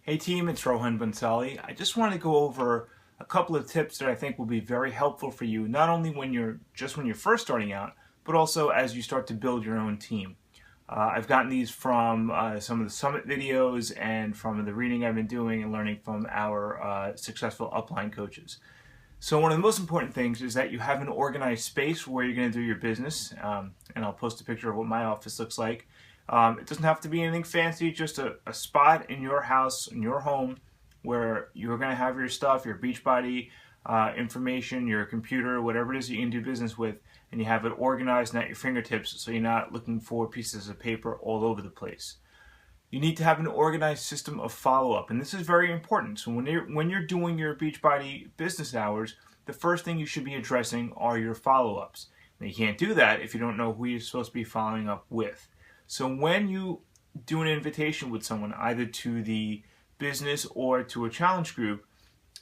Hey team, it's Rohan Bansali. I just want to go over a couple of tips that I think will be very helpful for you, not only when you're first starting out, but also as you start to build your own team. I've gotten these from some of the summit videos and from the reading I've been doing and learning from our successful upline coaches. So one of the most important things is that you have an organized space where you're going to do your business, and I'll post a picture of what my office looks like. It doesn't have to be anything fancy, just a spot in your house, in your home, where you're going to have your stuff, your Beachbody information, your computer, whatever it is you can do business with, and you have it organized and at your fingertips so you're not looking for pieces of paper all over the place. You need to have an organized system of follow-up, and this is very important. So when you're doing your Beachbody business hours, the first thing you should be addressing are your follow-ups. Now, you can't do that if you don't know who you're supposed to be following up with. So when you do an invitation with someone, either to the business or to a challenge group,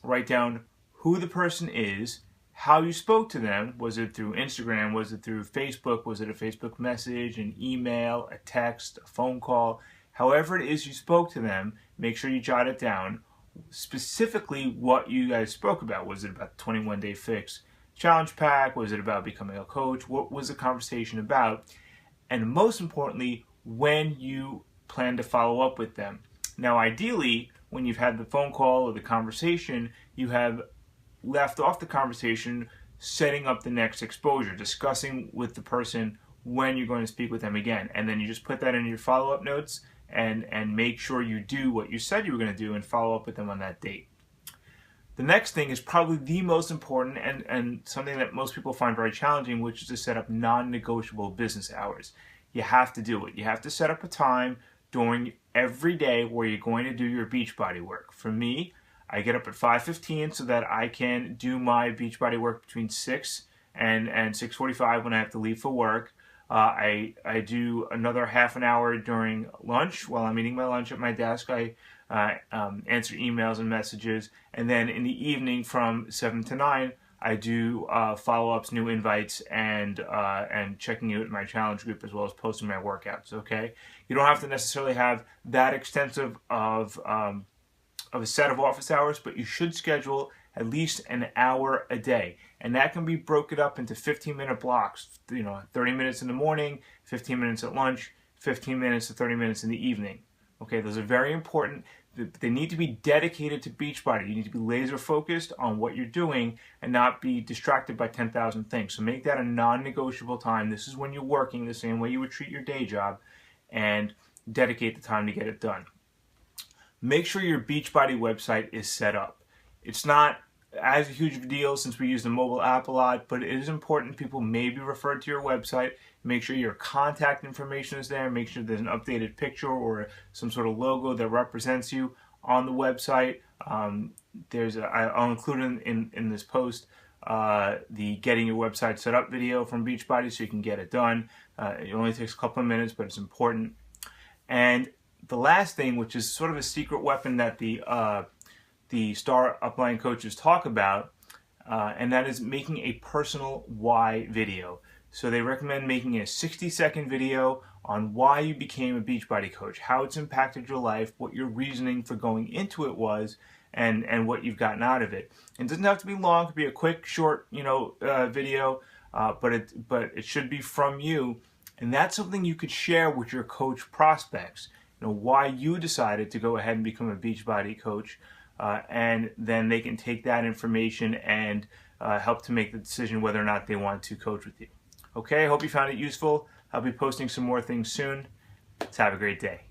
write down who the person is, how you spoke to them. Was it through Instagram? Was it through Facebook? Was it a Facebook message, an email, a text, a phone call? However it is you spoke to them, make sure you jot it down. Specifically what you guys spoke about. Was it about the 21-day fix challenge pack? Was it about becoming a coach? What was the conversation about? And most importantly, when you plan to follow up with them. Now, ideally, when you've had the phone call or the conversation, you have left off the conversation setting up the next exposure, discussing with the person when you're going to speak with them again. And then you just put that in your follow-up notes and make sure you do what you said you were going to do and follow up with them on that date. The next thing is probably the most important and something that most people find very challenging, which is to set up non-negotiable business hours. You have to do it. You have to set up a time during every day where you're going to do your Beachbody work. For me, I get up at 5:15 so that I can do my Beachbody work between 6 and 6:45 when I have to leave for work. I do another half an hour during lunch while I'm eating my lunch at my desk. I answer emails and messages, and then in the evening from 7 to 9, I do follow-ups, new invites, and checking in with my challenge group as well as posting my workouts. Okay, you don't have to necessarily have that extensive of a set of office hours, but you should schedule at least an hour a day, and that can be broken up into 15-minute blocks. 30 minutes in the morning, 15 minutes at lunch, 15 minutes to 30 minutes in the evening. Okay, those are very important. They need to be dedicated to Beachbody. You need to be laser focused on what you're doing and not be distracted by 10,000 things. So make that a non-negotiable time. This is when you're working the same way you would treat your day job, and dedicate the time to get it done. Make sure your Beachbody website is set up. It's not as huge of a deal since we use the mobile app a lot, but it is important people may be referred to your website. Make sure your contact information is there. Make sure there's an updated picture or some sort of logo that represents you on the website. I'll include in this post the getting your website set up video from Beachbody so you can get it done. It only takes a couple of minutes, but it's important. And the last thing, which is sort of a secret weapon that the star upline coaches talk about, and that is making a personal why video. So they recommend making a 60-second video on why you became a Beachbody coach, how it's impacted your life, what your reasoning for going into it was, and what you've gotten out of it. And it doesn't have to be long; it could be a quick, short, video, but it should be from you, and that's something you could share with your coach prospects. Why you decided to go ahead and become a Beachbody coach, and then they can take that information and help to make the decision whether or not they want to coach with you. Okay, I hope you found it useful. I'll be posting some more things soon. Let's have a great day.